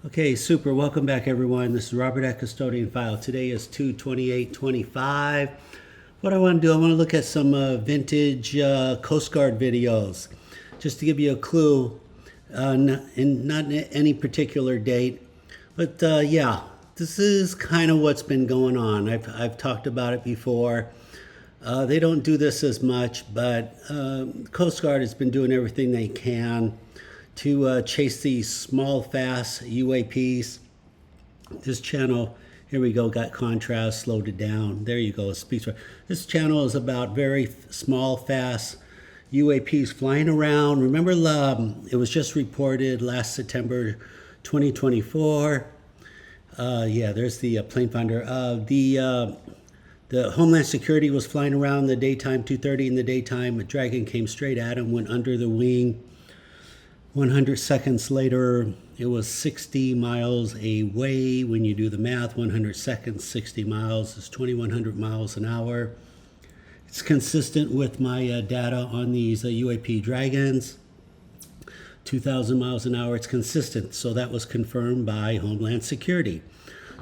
Okay, super. Welcome back, everyone. This is Robert at Custodian File. Today is 2/28/25. What I want to do, I want to look at some vintage Coast Guard videos, just to give you a clue, not in any particular date. But yeah, this is kind of what's been going on. I've talked about it before. They don't do this as much, but Coast Guard has been doing everything they can to chase these small, fast UAPs. This channel, here we go, got contrast, slowed it down. There you go, speaks for. This channel is about very small, fast UAPs flying around. Remember, it was just reported last September 2024. Yeah, there's the plane finder. The Homeland Security was flying around in the daytime, 2:30 in the daytime. A Dragon came straight at him, went under the wing. 100 seconds later, it was 60 miles away. When you do the math, 100 seconds, 60 miles is 2,100 miles an hour. It's consistent with my data on these UAP Dragons. 2,000 miles an hour, it's consistent. So that was confirmed by Homeland Security.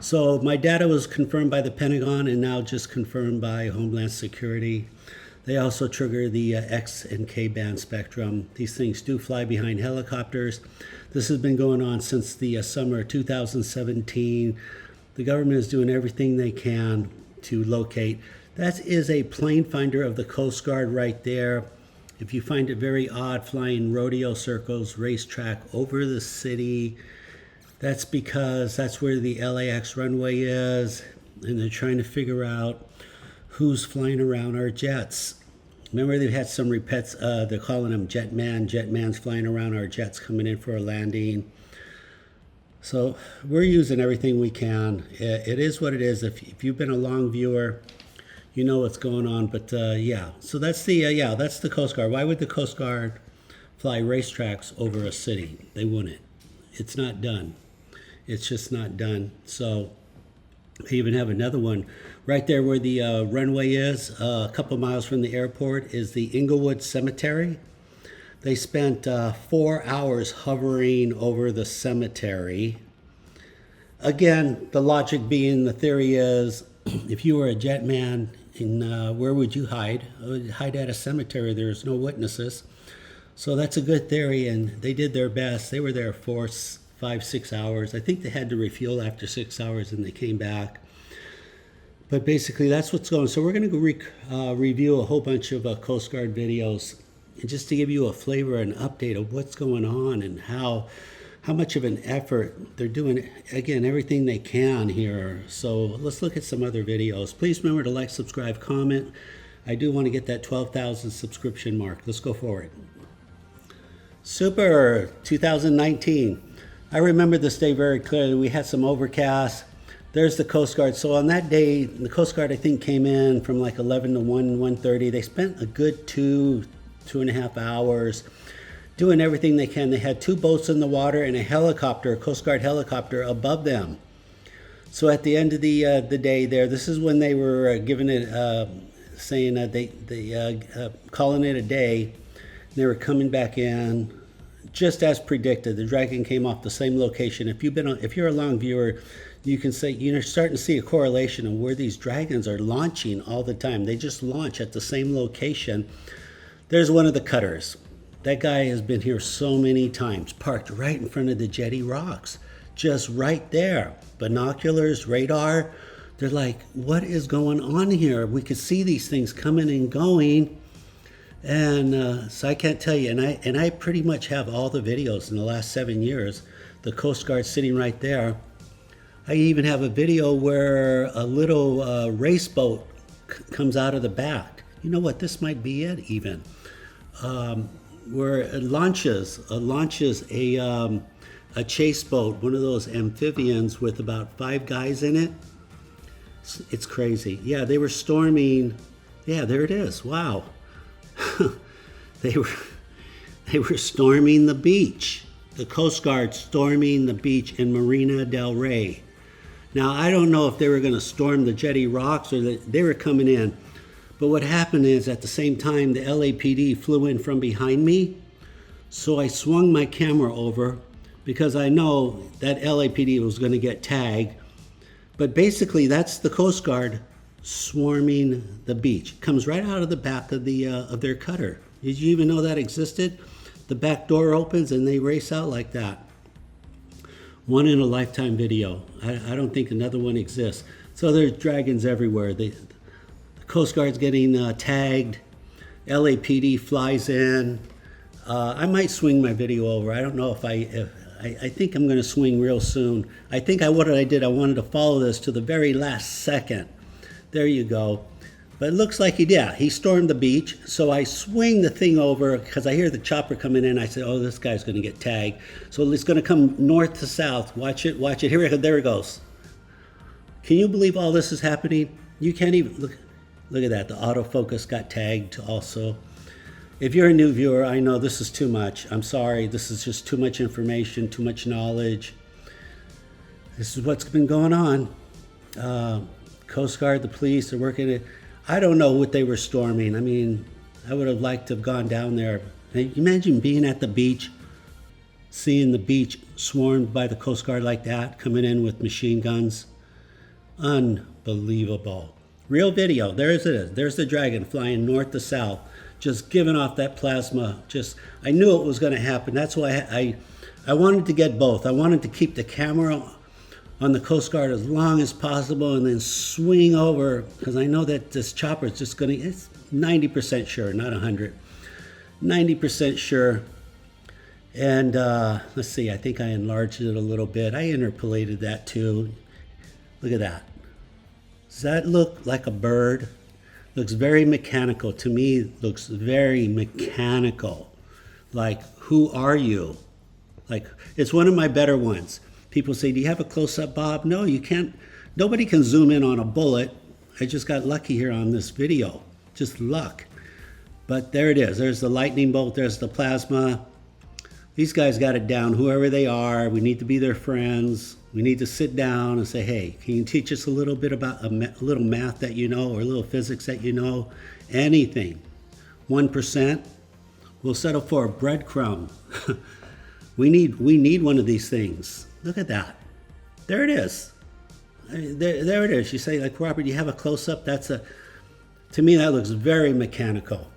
So my data was confirmed by the Pentagon and now just confirmed by Homeland Security. They also trigger the X and K band spectrum. These things do fly behind helicopters. This has been going on since the summer of 2017. The government is doing everything they can to locate. That is a plane finder of the Coast Guard right there. If you find it very odd flying rodeo circles, racetrack over the city, that's because that's where the LAX runway is, and they're trying to figure out who's flying around our jets. Remember, they've had some repeats, they're calling them Jetman's flying around our jets coming in for a landing. So we're using everything we can. It is what it is. If you've been a long viewer, you know what's going on. But yeah, so that's that's the Coast Guard. Why would the Coast Guard fly racetracks over a city? They wouldn't. It's not done. It's just not done. So they even have another one right there where the runway is, a couple miles from the airport, is the Inglewood Cemetery. They spent 4 hours hovering over the cemetery. Again, the logic being, the theory is, if you were a jet man, where would you hide? I would hide at a cemetery. There's no witnesses. So that's a good theory, and they did their best. They were there for 5-6 hours. I think they had to refuel after 6 hours and they came back. But basically that's what's going on. So we're going to review a whole bunch of Coast Guard videos, and just to give you a flavor and update of what's going on and how much of an effort they're doing. Again, everything they can here. So let's look at some other videos. Please remember to like, subscribe, comment. I do want to get that 12,000 subscription mark. Let's go forward. Super 2019. I remember this day very clearly. We had some overcast. There's the Coast Guard. So on that day, the Coast Guard, I think, came in from like 11 to 1:30. They spent a good 2.5 hours doing everything they can. They had 2 boats in the water and a helicopter, a Coast Guard helicopter above them. So at the end of the day there, this is when they were giving it, saying they calling it a day. They were coming back in. Just as predicted, the Dragon came off the same location. If you're a long viewer, you can say you're starting to see a correlation of where these Dragons are launching all the time. They just launch at the same location. There's one of the cutters. That guy has been here so many times, parked right in front of the jetty rocks, just right there. Binoculars, radar. They're like, what is going on here? We could see these things coming and going. And so I can't tell you, and I pretty much have all the videos in the last 7 years. The Coast Guard sitting right there. I even have a video where a little race boat comes out of the back. You know what? This might be it even. Where it launches a chase boat, one of those amphibians with about 5 guys in it. It's crazy. Yeah, they were storming. Yeah, there it is. Wow. They were storming the beach. The Coast Guard storming the beach in Marina del Rey. Now, I don't know if they were going to storm the jetty rocks or they were coming in. But what happened is, at the same time, the LAPD flew in from behind me. So I swung my camera over because I know that LAPD was going to get tagged. But basically, that's the Coast Guard swarming the beach. Comes right out of the back of their cutter. Did you even know that existed? The back door opens and they race out like that. One in a lifetime video. I don't think another one exists. So there's dragons everywhere. The Coast Guard's getting tagged. LAPD flies in. I might swing my video over. I don't know if I think I'm going to swing real soon. I think what I did, I wanted to follow this to the very last second. There you go. But it looks like he stormed the beach. So I swing the thing over because I hear the chopper coming in. I said, oh, this guy's going to get tagged. So it's going to come north to south. Watch it. Here it goes. There it goes. Can you believe all this is happening? You can't even look at that. The autofocus got tagged also. If you're a new viewer, I know this is too much. I'm sorry. This is just too much information, too much knowledge. This is what's been going on. Coast Guard, the police are working it. I don't know what they were storming. I mean, I would have liked to have gone down there. Imagine being at the beach, seeing the beach swarmed by the Coast Guard like that, coming in with machine guns. Unbelievable. Real video. There it is. There's the dragon flying north to south, just giving off that plasma. I knew it was going to happen. That's why I wanted to get both. I wanted to keep the camera on the Coast Guard as long as possible and then swing over, because I know that this chopper is just going to, it's 90% sure, not 100. 90% sure. And let's see, I think I enlarged it a little bit. I interpolated that too. Look at that. Does that look like a bird? Looks very mechanical. To me, looks very mechanical. Like, who are you? Like, it's one of my better ones. People say, do you have a close-up, Bob? No, you can't. Nobody can zoom in on a bullet. I just got lucky here on this video. Just luck. But there it is. There's the lightning bolt. There's the plasma. These guys got it down, whoever they are. We need to be their friends. We need to sit down and say, hey, can you teach us a little bit about a little math that you know or a little physics that you know? Anything. 1%. We'll settle for a breadcrumb. We need one of these things. Look at that. There it is. There it is. You say, like, Robert, you have a close-up? To me, that looks very mechanical.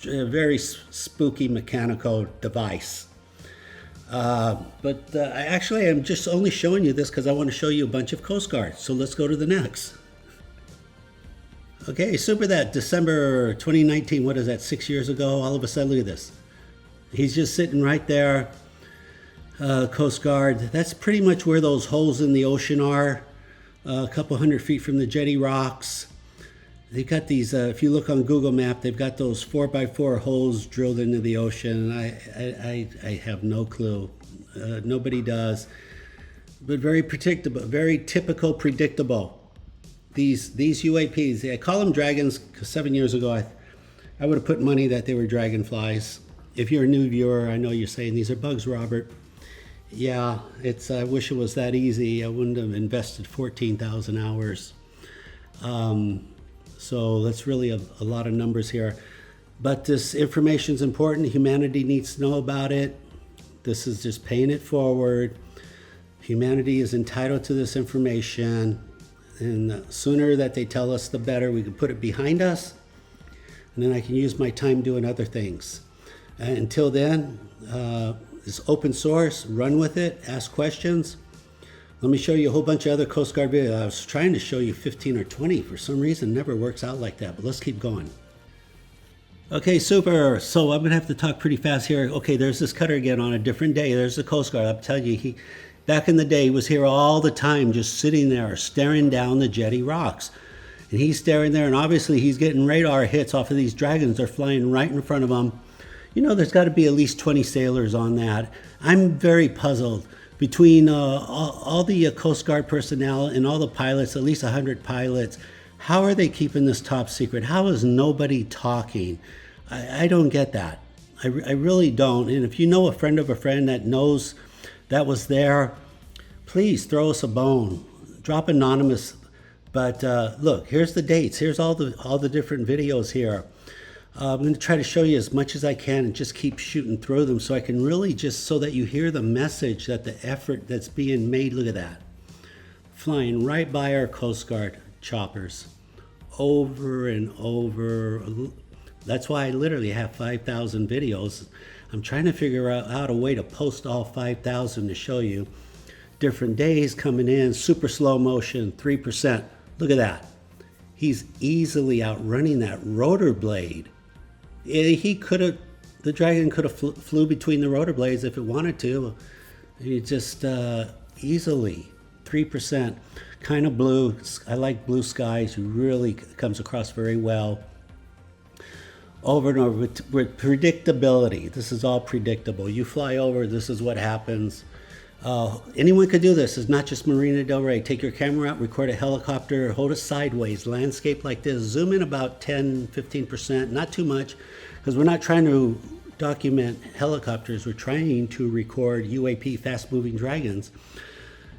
A very spooky mechanical device. But actually, I'm just only showing you this because I want to show you a bunch of Coast Guards. So let's go to the next. Okay, super that. December 2019, what is that, 6 years ago? All of a sudden, look at this. He's just sitting right there. Coast Guard. That's pretty much where those holes in the ocean are, a couple 100 feet from the jetty rocks. They got these, if you look on Google Map, they've got those 4x4 holes drilled into the ocean. I have no clue. Nobody does. But very predictable, very typical, predictable. These UAPs, I call them dragons because 7 years ago I would have put money that they were dragonflies. If you're a new viewer, I know you're saying these are bugs, Robert. Yeah, I wish it was that easy. I wouldn't have invested 14,000 hours. So that's really a lot of numbers here. But this information is important. Humanity needs to know about it. This is just paying it forward. Humanity is entitled to this information. And the sooner that they tell us, the better. We can put it behind us. And then I can use my time doing other things. Until then, it's open source. Run with it. Ask questions. Let me show you a whole bunch of other Coast Guard videos. I was trying to show you 15 or 20. For some reason, it never works out like that. But let's keep going. Okay, super. So I'm going to have to talk pretty fast here. Okay, there's this cutter again on a different day. There's the Coast Guard. I'm telling you, back in the day, he was here all the time, just sitting there, staring down the jetty rocks. And he's staring there, and obviously he's getting radar hits off of these dragons. They're flying right in front of him. You know, there's got to be at least 20 sailors on that. I'm very puzzled. Between all the Coast Guard personnel and all the pilots, at least 100 pilots, how are they keeping this top secret? How is nobody talking? I don't get that. I really don't. And if you know a friend of a friend that knows that was there, please throw us a bone. Drop anonymous. But look, here's the dates. Here's all the different videos here. I'm going to try to show you as much as I can and just keep shooting through them so I can really just, so that you hear the message, that the effort that's being made. Look at that. Flying right by our Coast Guard choppers over and over. That's why I literally have 5,000 videos. I'm trying to figure out a way to post all 5,000 to show you different days coming in, super slow motion, 3%. Look at that. He's easily outrunning that rotor blade. He could have, the Dragon could have flew between the rotor blades if it wanted to. He just easily, 3%, kind of blue. I like blue skies. He really comes across very well. Over and over with predictability. This is all predictable. You fly over, this is what happens. Anyone could do this. It's not just Marina Del Rey. Take your camera out, record a helicopter, hold it sideways, landscape like this, zoom in about 10, 15%, not too much, because we're not trying to document helicopters. We're trying to record UAP, fast-moving dragons.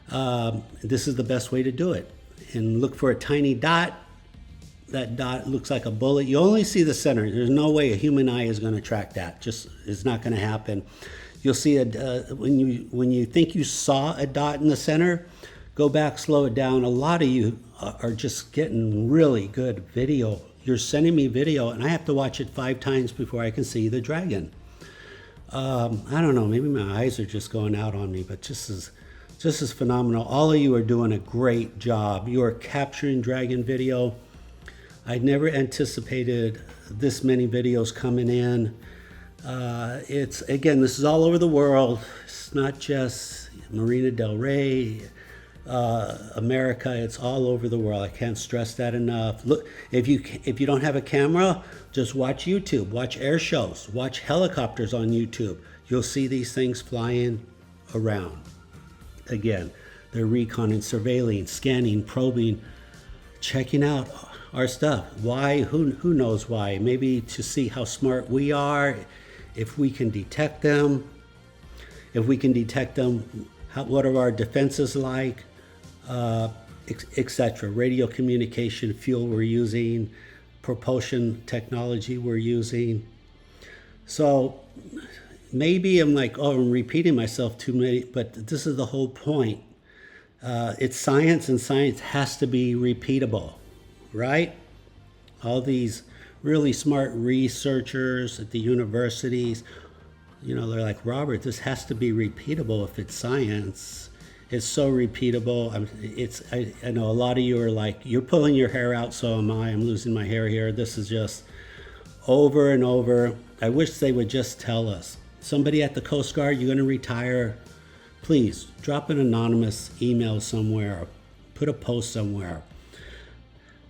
This is the best way to do it. And look for a tiny dot. That dot looks like a bullet. You only see the center. There's no way a human eye is going to track that. Just, it's not going to happen. You'll see when you think you saw a dot in the center, go back, slow it down. A lot of you are just getting really good video. You're sending me video, and I have to watch it 5 times before I can see the dragon. I don't know, maybe my eyes are just going out on me, but just as phenomenal. All of you are doing a great job. You are capturing dragon video. I never anticipated this many videos coming in. It's, again, this is all over the world. It's not just Marina Del Rey, America. It's all over the world. I can't stress that enough. Look, if you don't have a camera, just watch YouTube. Watch air shows. Watch helicopters on YouTube. You'll see these things flying around. Again, they're reconning, surveilling, scanning, probing, checking out our stuff. Why? Who knows why? Maybe to see how smart we are. If we can detect them, what are our defenses like, etc. Radio communication, fuel we're using, propulsion technology we're using. So maybe I'm like, oh, I'm repeating myself too many, but this is the whole point. It's science, and science has to be repeatable, right? All these really smart researchers at the universities, you know, they're like, Robert, this has to be repeatable if it's science. It's so repeatable. I know a lot of you are like, you're pulling your hair out, so am I. I'm losing my hair here. This is just over and over. I wish they would just tell us. Somebody at the Coast Guard, you're going to retire, please drop an anonymous email somewhere, put a post somewhere.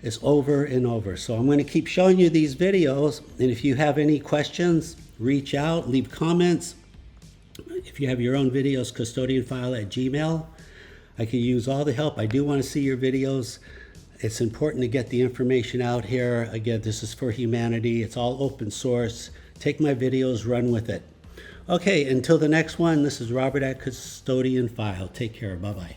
It's over and over. So I'm going to keep showing you these videos. And if you have any questions, reach out, leave comments. If you have your own videos, custodianfile@gmail.com. I can use all the help. I do want to see your videos. It's important to get the information out here. Again, this is for humanity. It's all open source. Take my videos, run with it. Okay, until the next one, this is Robert at Custodian File. Take care. Bye-bye.